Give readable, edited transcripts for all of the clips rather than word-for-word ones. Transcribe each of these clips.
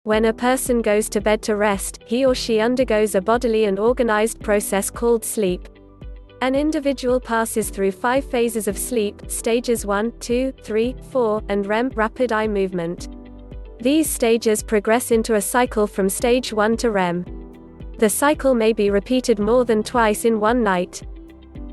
When a person goes to bed to rest, he or she undergoes a bodily and organized process called sleep. An individual passes through 5 phases of sleep, stages 1, 2, 3, 4, and REM, rapid eye movement. These stages progress into a cycle from stage 1 to REM. The cycle may be repeated more than twice in one night.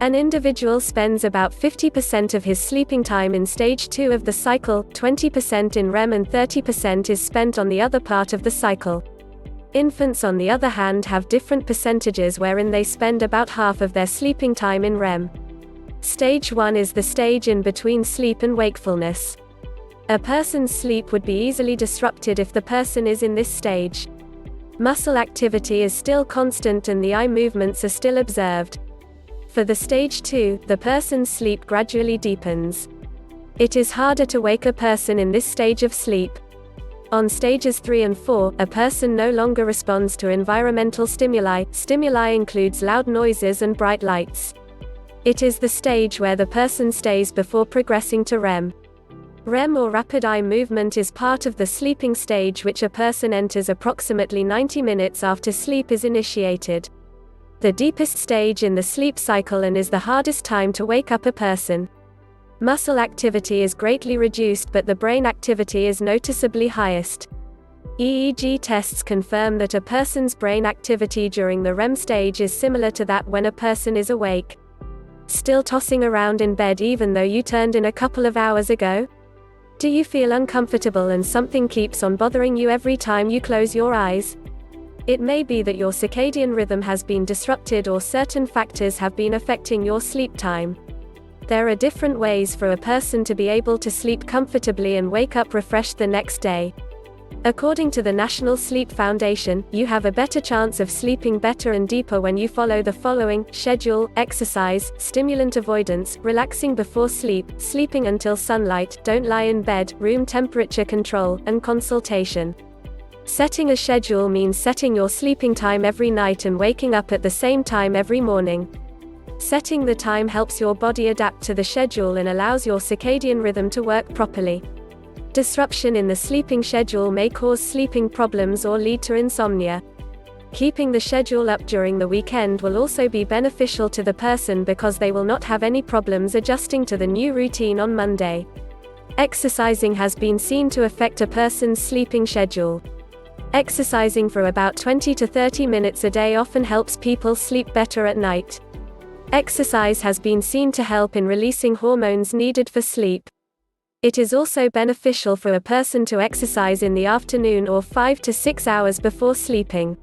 An individual spends about 50% of his sleeping time in stage 2 of the cycle, 20% in REM, and 30% is spent on the other part of the cycle. Infants, on the other hand, have different percentages wherein they spend about half of their sleeping time in REM. Stage 1 is the stage in between sleep and wakefulness. A person's sleep would be easily disrupted if the person is in this stage. Muscle activity is still constant and the eye movements are still observed. For the stage 2, the person's sleep gradually deepens. It is harder to wake a person in this stage of sleep. On stages 3 and 4, a person no longer responds to environmental stimuli. Stimuli includes loud noises and bright lights. It is the stage where the person stays before progressing to REM. REM, or rapid eye movement, is part of the sleeping stage which a person enters approximately 90 minutes after sleep is initiated. The deepest stage in the sleep cycle and is the hardest time to wake up a person. Muscle activity is greatly reduced but the brain activity is noticeably highest. EEG tests confirm that a person's brain activity during the REM stage is similar to that when a person is awake. Still tossing around in bed even though you turned in a couple of hours ago? Do you feel uncomfortable and something keeps on bothering you every time you close your eyes? It may be that your circadian rhythm has been disrupted or certain factors have been affecting your sleep time. There are different ways for a person to be able to sleep comfortably and wake up refreshed the next day. According to the National Sleep Foundation, you have a better chance of sleeping better and deeper when you follow the following: schedule, exercise, stimulant avoidance, relaxing before sleep, sleeping until sunlight, don't lie in bed, room temperature control, and consultation. Setting a schedule means setting your sleeping time every night and waking up at the same time every morning. Setting the time helps your body adapt to the schedule and allows your circadian rhythm to work properly. Disruption in the sleeping schedule may cause sleeping problems or lead to insomnia. Keeping the schedule up during the weekend will also be beneficial to the person because they will not have any problems adjusting to the new routine on Monday. Exercising has been seen to affect a person's sleeping schedule. Exercising for about 20 to 30 minutes a day often helps people sleep better at night. Exercise has been seen to help in releasing hormones needed for sleep. It is also beneficial for a person to exercise in the afternoon or 5 to 6 hours before sleeping.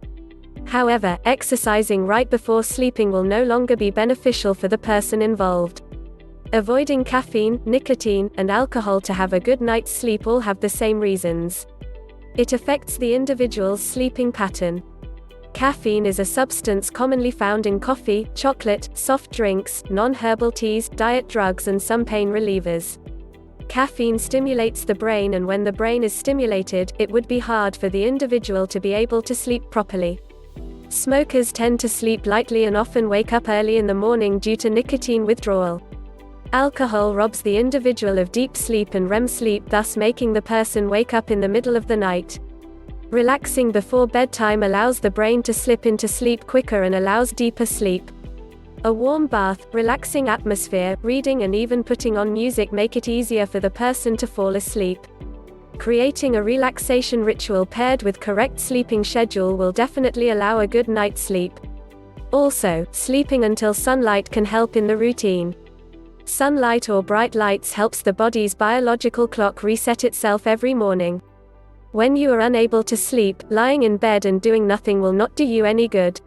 However, exercising right before sleeping will no longer be beneficial for the person involved. Avoiding caffeine, nicotine, and alcohol to have a good night's sleep all have the same reasons. It affects the individual's sleeping pattern. Caffeine is a substance commonly found in coffee, chocolate, soft drinks, non-herbal teas, diet drugs, and some pain relievers. Caffeine stimulates the brain, and when the brain is stimulated, it would be hard for the individual to be able to sleep properly. Smokers tend to sleep lightly and often wake up early in the morning due to nicotine withdrawal. Alcohol robs the individual of deep sleep and REM sleep, thus making the person wake up in the middle of the night. Relaxing before bedtime allows the brain to slip into sleep quicker and allows deeper sleep. A warm bath, relaxing atmosphere, reading, and even putting on music make it easier for the person to fall asleep. Creating a relaxation ritual paired with correct sleeping schedule will definitely allow a good night's sleep. Also, sleeping until sunlight can help in the routine. Sunlight or bright lights helps the body's biological clock reset itself every morning. When you are unable to sleep, lying in bed and doing nothing will not do you any good.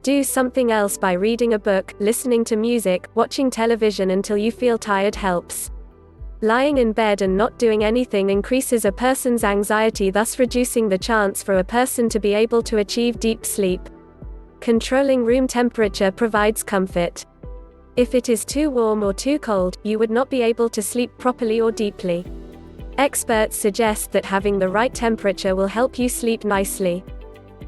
Do something else by reading a book, listening to music, watching television until you feel tired helps. Lying in bed and not doing anything increases a person's anxiety, thus reducing the chance for a person to be able to achieve deep sleep. Controlling room temperature provides comfort. If it is too warm or too cold, you would not be able to sleep properly or deeply. Experts suggest that having the right temperature will help you sleep nicely.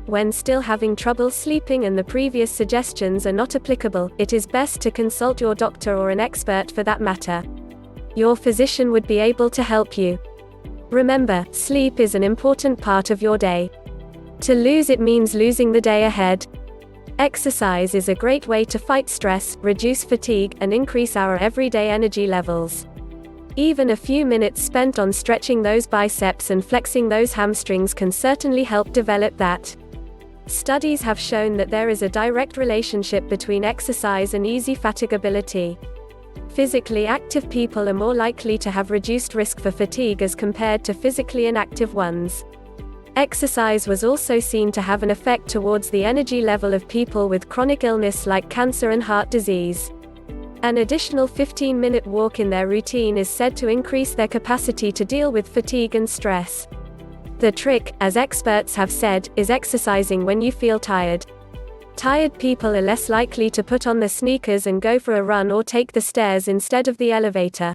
When still having trouble sleeping and the previous suggestions are not applicable, it is best to consult your doctor or an expert for that matter. Your physician would be able to help you. Remember, sleep is an important part of your day. To lose it means losing the day ahead. Exercise is a great way to fight stress, reduce fatigue, and increase our everyday energy levels. Even a few minutes spent on stretching those biceps and flexing those hamstrings can certainly help develop that. Studies have shown that there is a direct relationship between exercise and easy fatigability. Physically active people are more likely to have reduced risk for fatigue as compared to physically inactive ones. Exercise was also seen to have an effect towards the energy level of people with chronic illness like cancer and heart disease. An additional 15-minute walk in their routine is said to increase their capacity to deal with fatigue and stress. The trick, as experts have said, is exercising when you feel tired. Tired people are less likely to put on their sneakers and go for a run or take the stairs instead of the elevator.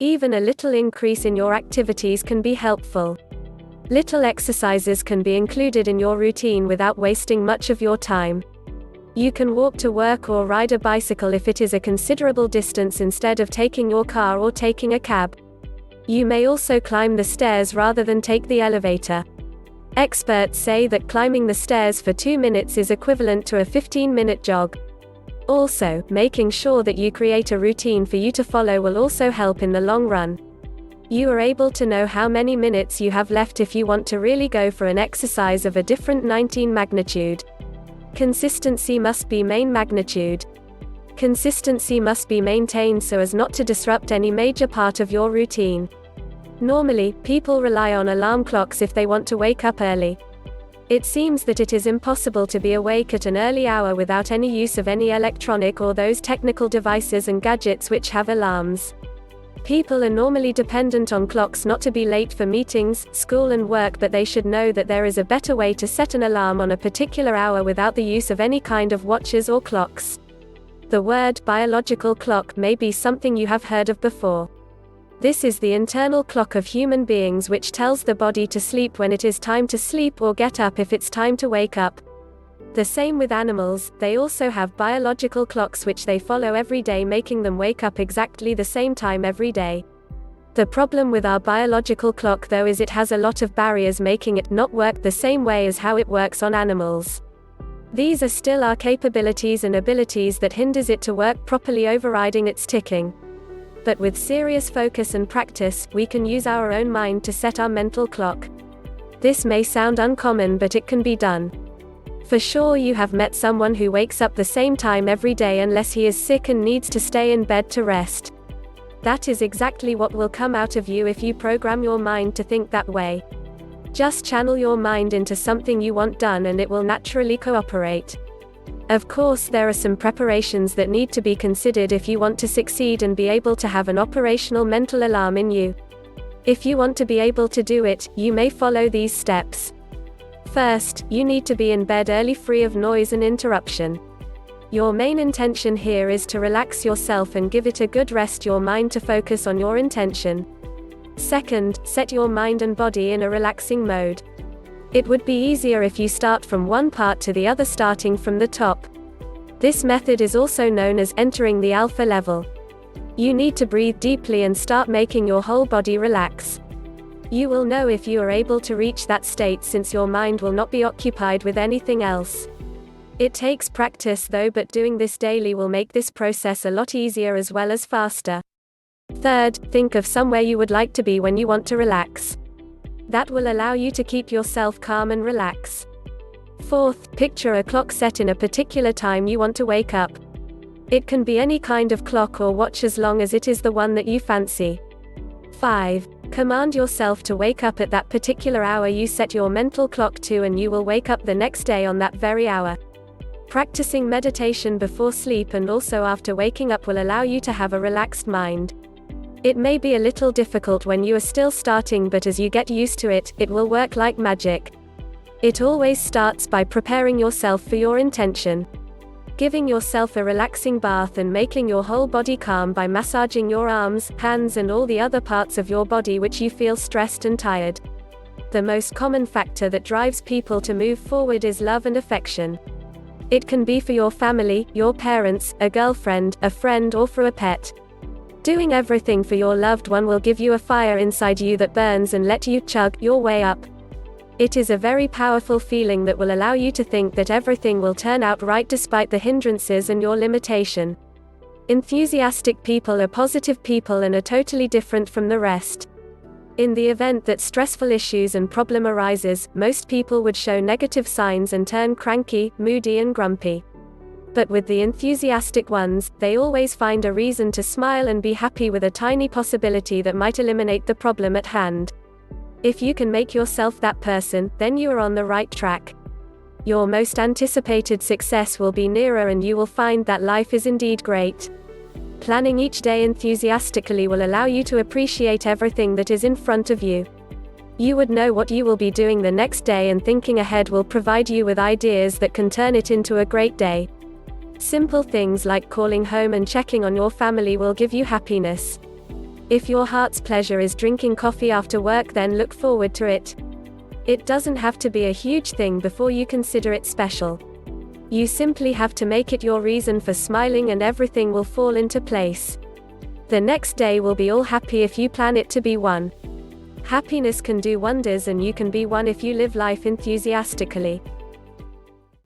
Even a little increase in your activities can be helpful. Little exercises can be included in your routine without wasting much of your time. You can walk to work or ride a bicycle if it is a considerable distance instead of taking your car or taking a cab. You may also climb the stairs rather than take the elevator. Experts say that climbing the stairs for 2 minutes is equivalent to a 15-minute jog. Also, making sure that you create a routine for you to follow will also help in the long run. You are able to know how many minutes you have left if you want to really go for an exercise of a different 19 magnitude. Consistency must be main magnitude. Consistency must be maintained so as not to disrupt any major part of your routine. Normally, people rely on alarm clocks if they want to wake up early. It seems that it is impossible to be awake at an early hour without any use of any electronic or those technical devices and gadgets which have alarms. People are normally dependent on clocks not to be late for meetings, school and work, but they should know that there is a better way to set an alarm on a particular hour without the use of any kind of watches or clocks. The word biological clock may be something you have heard of before. This is the internal clock of human beings which tells the body to sleep when it is time to sleep or get up if it's time to wake up. The same with animals, they also have biological clocks which they follow every day, making them wake up exactly the same time every day. The problem with our biological clock though is it has a lot of barriers, making it not work the same way as how it works on animals. These are still our capabilities and abilities that hinders it to work properly, overriding its ticking. But with serious focus and practice, we can use our own mind to set our mental clock. This may sound uncommon, but it can be done. For sure you have met someone who wakes up the same time every day unless he is sick and needs to stay in bed to rest. That is exactly what will come out of you if you program your mind to think that way. Just channel your mind into something you want done and it will naturally cooperate. Of course, there are some preparations that need to be considered if you want to succeed and be able to have an operational mental alarm in you. If you want to be able to do it, you may follow these steps. First, you need to be in bed early, free of noise and interruption. Your main intention here is to relax yourself and give it a good rest, your mind to focus on your intention. Second, set your mind and body in a relaxing mode. It would be easier if you start from one part to the other, starting from the top. This method is also known as entering the alpha level. You need to breathe deeply and start making your whole body relax. You will know if you are able to reach that state, since your mind will not be occupied with anything else. It takes practice though, but doing this daily will make this process a lot easier as well as faster. Third, think of somewhere you would like to be when you want to relax. That will allow you to keep yourself calm and relax. Fourth, picture a clock set in a particular time you want to wake up. It can be any kind of clock or watch as long as it is the one that you fancy. 5. Command yourself to wake up at that particular hour you set your mental clock to, and you will wake up the next day on that very hour. Practicing meditation before sleep and also after waking up will allow you to have a relaxed mind. It may be a little difficult when you are still starting, but as you get used to it, it will work like magic. It always starts by preparing yourself for your intention. Giving yourself a relaxing bath and making your whole body calm by massaging your arms, hands and all the other parts of your body which you feel stressed and tired. The most common factor that drives people to move forward is love and affection. It can be for your family, your parents, a girlfriend, a friend, or for a pet. Doing everything for your loved one will give you a fire inside you that burns and let you chug your way up. It is a very powerful feeling that will allow you to think that everything will turn out right despite the hindrances and your limitation. Enthusiastic people are positive people and are totally different from the rest. In the event that stressful issues and problem arises, most people would show negative signs and turn cranky, moody and grumpy. But with the enthusiastic ones, they always find a reason to smile and be happy with a tiny possibility that might eliminate the problem at hand. If you can make yourself that person, then you are on the right track. Your most anticipated success will be nearer and you will find that life is indeed great. Planning each day enthusiastically will allow you to appreciate everything that is in front of you. You would know what you will be doing the next day, and thinking ahead will provide you with ideas that can turn it into a great day. Simple things like calling home and checking on your family will give you happiness. If your heart's pleasure is drinking coffee after work, then look forward to it. It doesn't have to be a huge thing before you consider it special. You simply have to make it your reason for smiling and everything will fall into place. The next day will be all happy if you plan it to be one. Happiness can do wonders, and you can be one if you live life enthusiastically.